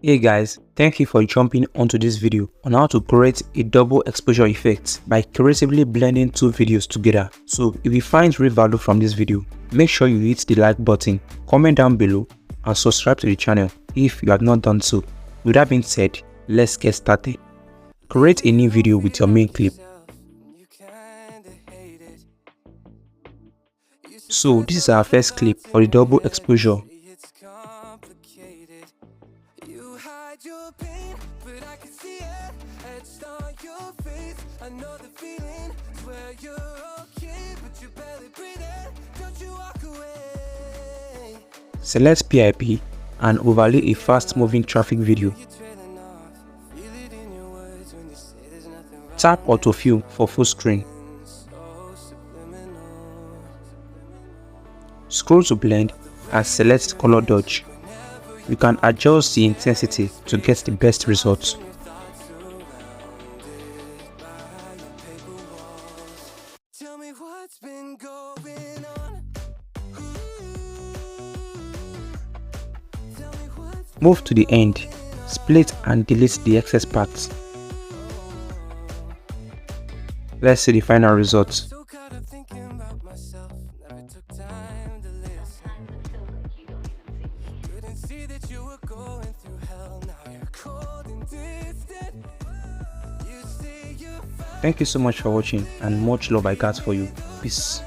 Hey guys, thank you for jumping onto this video on how to create a double exposure effect by creatively blending two videos together. So if you find real value from this video, make sure you hit the like button, comment down below and subscribe to the channel if you have not done so. With that being said, let's get started. Create a new video with your main clip. So this is our first clip for the double exposure. Select PIP and overlay a fast moving traffic video. Tap autofill for full screen. Scroll to blend and select color dodge. You can adjust the intensity to get the best results. Move to the end, split and delete the excess parts. Let's see the final results. Thank you so much for watching and much love I got for you. Peace.